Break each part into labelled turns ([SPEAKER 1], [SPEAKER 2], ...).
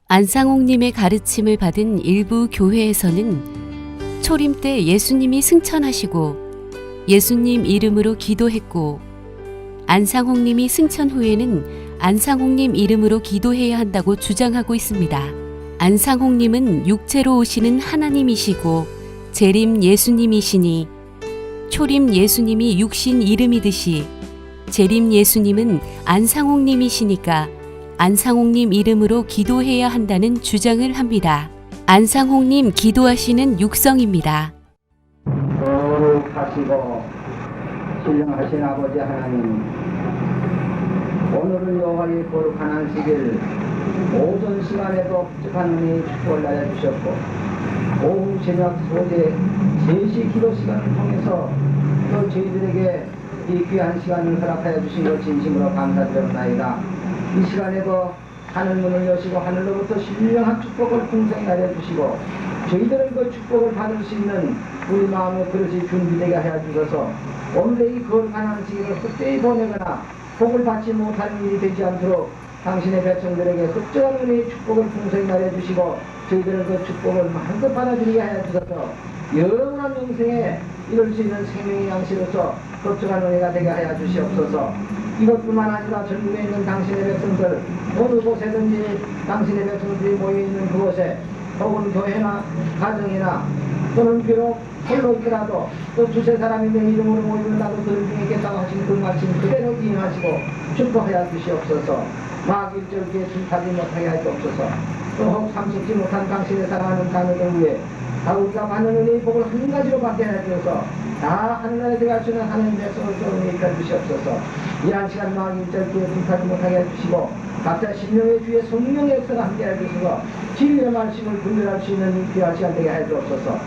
[SPEAKER 1] 안상홍님의 가르침을 받은 일부 교회에서는 초림 때 예수님이 승천하시고 예수님 이름으로 기도했고 안상홍님이 승천 후에는 안상홍님 이름으로 기도해야 한다고 주장하고 있습니다. 안상홍님은 육체로 오시는 하나님이시고 재림 예수님이시니 초림 예수님이 육신 이름이듯이 재림 예수님은 안상홍님이시니까 안상홍님 이름으로 기도해야 한다는 주장을 합니다. 안상홍님 기도하시는 육성입니다.
[SPEAKER 2] 거룩하시고 신령하신 아버지 하나님, 오늘은 여호와의 거룩한 안식일 오전 시간에도 흡족한 은혜의 축복을 날려주셨고 오후 저녁 소재 3시 기도 시간을 통해서 또 저희들에게 이 귀한 시간을 허락하여 주신 것 진심으로 감사드립니다. 이 시간에도 하늘문을 여시고 하늘로부터 신령한 축복을 풍성히 내려주시고 저희들은 그 축복을 받을 수 있는 우리 마음의 그릇이 준비되게 하여 주셔서 오늘의 이 거룩한 안식일을 헛되이 보내거나 복을 받지 못하는 일이 되지 않도록 당신의 백성들에게 흡족한 은혜의 축복을 풍성히 내려주시고 저희들은 그 축복을 마음껏 받아들이게 하여 주셔서 영원한 영생에 이룰 수 있는 생명의 양식으로서 흡족한 은혜가 되게 하여 주시옵소서. 이것뿐만 아니라 전국에 있는 당신의 백성들 어느 곳에든지 당신의 백성들이 모여있는 그곳에 혹은 교회나 가정이나 또는 비록 홀로 있더라도 또 두세 사람이 내 이름으로 모이는다고 그들 중에 있겠다고 하신 그 말씀 그대로 이행하시고 축복하여 주시옵소서. 마귀절기에 줄타지 못하게 하시옵소서. 또 혹 삼식지 못한 당신의 사랑하는 자녀들 위해 다 우리가 받는 은혜의 복을 한 가지로 받게 해주셔서 다 하늘나라에 들어갈 수 있는 하나님 백성을 또 은혜에 주시옵소서. 이러한 시간 마귀절기에 줄타지 못하게 해주시고 각자 신령의 주의 성령의 역사가 함께 해주셔서 진리의 말씀을 분별할 수 있는 귀한 시간 되게 해주옵소서.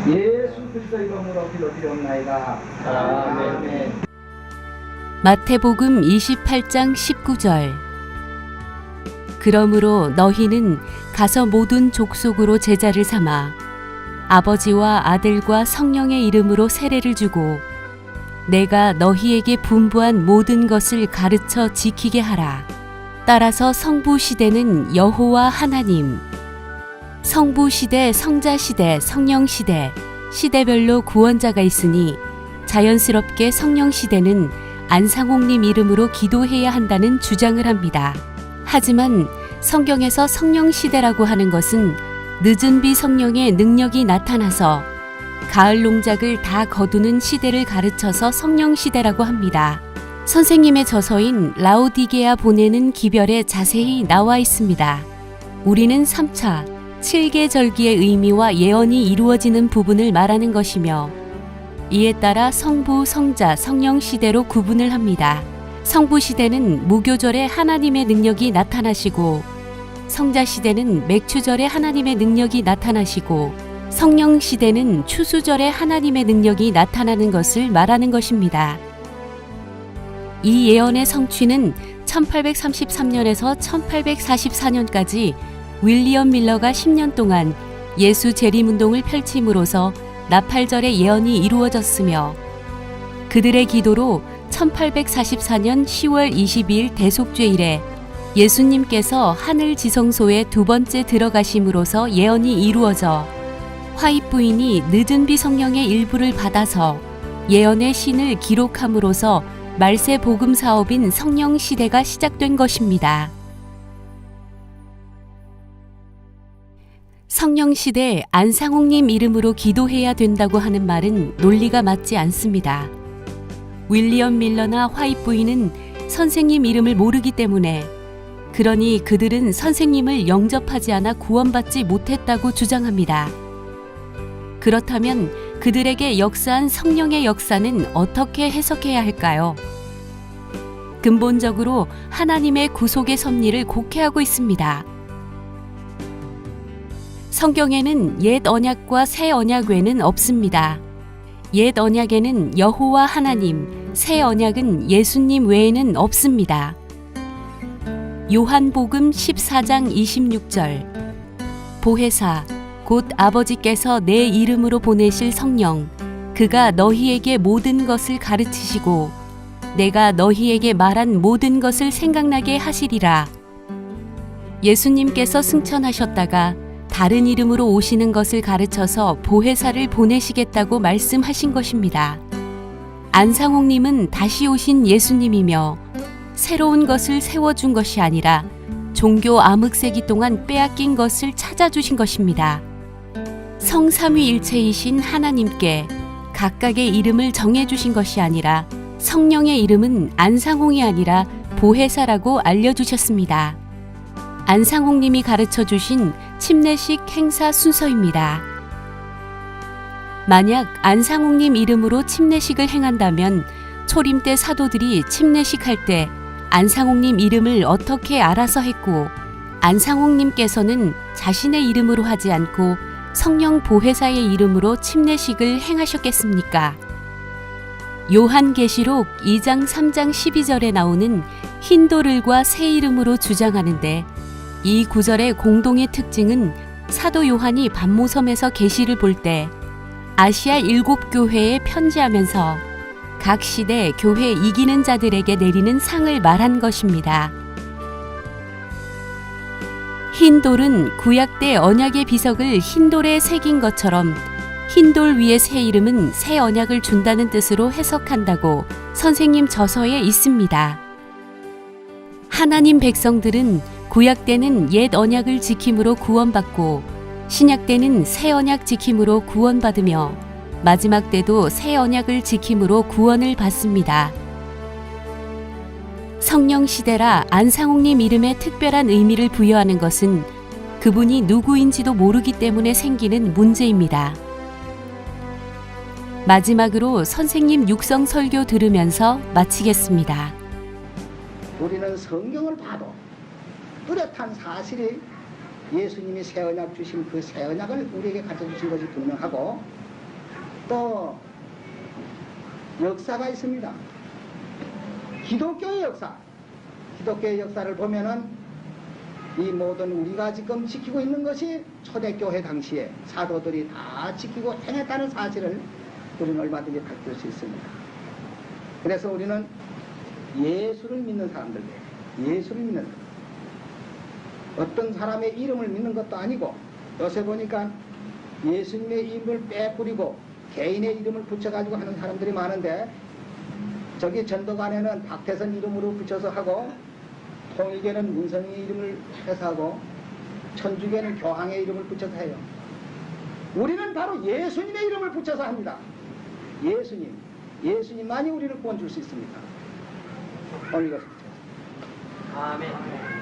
[SPEAKER 2] 예수 그리스도의 이름으로 기도드리옵나이다. 아멘.
[SPEAKER 1] 마태복음 28장 19절. 그러므로 너희는 가서 모든 족속으로 제자를 삼아 아버지와 아들과 성령의 이름으로 세례를 주고 내가 너희에게 분부한 모든 것을 가르쳐 지키게 하라. 따라서 성부시대는 여호와 하나님, 성부시대, 성자시대, 성령시대, 시대별로 구원자가 있으니 자연스럽게 성령시대는 안상홍님 이름으로 기도해야 한다는 주장을 합니다. 하지만 성경에서 성령시대라고 하는 것은 늦은 비 성령의 능력이 나타나서 가을 농작을 다 거두는 시대를 가르쳐서 성령시대라고 합니다. 선생님의 저서인 라오디게아 보내는 기별에 자세히 나와 있습니다. 우리는 3차 7개 절기의 의미와 예언이 이루어지는 부분을 말하는 것이며 이에 따라 성부, 성자, 성령 시대로 구분을 합니다. 성부 시대는 무교절에 하나님의 능력이 나타나시고 성자 시대는 맥추절에 하나님의 능력이 나타나시고 성령 시대는 추수절에 하나님의 능력이 나타나는 것을 말하는 것입니다. 이 예언의 성취는 1833년에서 1844년까지 윌리엄 밀러가 10년 동안 예수 재림운동을 펼침으로써 나팔절의 예언이 이루어졌으며 그들의 기도로 1844년 10월 22일 대속죄일에 예수님께서 하늘 지성소에 두 번째 들어가심으로써 예언이 이루어져 화입 부인이 늦은 비 성령의 일부를 받아서 예언의 신을 기록함으로써 말세 복음 사업인 성령 시대가 시작된 것입니다. 성령 시대 안상홍님 이름으로 기도해야 된다고 하는 말은 논리가 맞지 않습니다. 윌리엄 밀러나 화이트 부인은 선생님 이름을 모르기 때문에 그러니 그들은 선생님을 영접하지 않아 구원받지 못했다고 주장합니다. 그렇다면 그들에게 역사한 성령의 역사는 어떻게 해석해야 할까요? 근본적으로 하나님의 구속의 섭리를 곡해하고 있습니다. 성경에는 옛 언약과 새 언약 외에는 없습니다. 옛 언약에는 여호와 하나님, 새 언약은 예수님 외에는 없습니다. 요한복음 14장 26절. 보혜사 곧 아버지께서 내 이름으로 보내실 성령 그가 너희에게 모든 것을 가르치시고 내가 너희에게 말한 모든 것을 생각나게 하시리라. 예수님께서 승천하셨다가 다른 이름으로 오시는 것을 가르쳐서 보혜사를 보내시겠다고 말씀하신 것입니다. 안상홍님은 다시 오신 예수님이며 새로운 것을 세워준 것이 아니라 종교 암흑세기 동안 빼앗긴 것을 찾아주신 것입니다. 성삼위일체이신 하나님께 각각의 이름을 정해주신 것이 아니라 성령의 이름은 안상홍이 아니라 보혜사라고 알려주셨습니다. 안상홍님이 가르쳐주신 침례식 행사 순서입니다. 만약 안상홍님 이름으로 침례식을 행한다면 초림 때 사도들이 침례식 할 때 안상홍님 이름을 어떻게 알아서 했고 안상홍님께서는 자신의 이름으로 하지 않고 성령 보혜사의 이름으로 침례식을 행하셨겠습니까? 요한계시록 2장 3장 12절에 나오는 흰돌을과 새 이름으로 주장하는데 이 구절의 공동의 특징은 사도 요한이 반모섬에서 계시를 볼 때 아시아 7교회에 편지하면서 각 시대 교회 이기는 자들에게 내리는 상을 말한 것입니다. 흰돌은 구약 때 언약의 비석을 흰돌에 새긴 것처럼 흰돌 위에 새 이름은 새 언약을 준다는 뜻으로 해석한다고 선생님 저서에 있습니다. 하나님 백성들은 구약 때는 옛 언약을 지킴으로 구원받고 신약 때는 새 언약 지킴으로 구원받으며 마지막 때도 새 언약을 지킴으로 구원을 받습니다. 성령 시대라 안상홍님 이름에 특별한 의미를 부여하는 것은 그분이 누구인지도 모르기 때문에 생기는 문제입니다. 마지막으로 선생님 육성 설교 들으면서 마치겠습니다.
[SPEAKER 2] 우리는 성경을 봐도 뚜렷한 사실이 예수님이 새 언약 주신 그 새 언약을 우리에게 가르쳐 주신 것이 분명하고 또 역사가 있습니다. 기독교의 역사, 기독교의 역사를 보면은 이 모든 우리가 지금 지키고 있는 것이 초대교회 당시에 사도들이 다 지키고 행했다는 사실을 우리는 얼마든지 밝힐 수 있습니다. 그래서 우리는 예수를 믿는 사람들이에요. 예수를 믿는 사람. 어떤 사람의 이름을 믿는 것도 아니고 요새 보니까 예수님의 이름을 빼뿌리고 개인의 이름을 붙여가지고 하는 사람들이 많은데 저기 전도관에는 박태선 이름으로 붙여서 하고 통일교는 문성의 이름을 해서 하고 천주교는 교황의 이름을 붙여서 해요. 우리는 바로 예수님의 이름을 붙여서 합니다. 예수님만이 우리를 구원 줄 수 있습니다. 오늘 이것을 붙여서.
[SPEAKER 3] 아멘.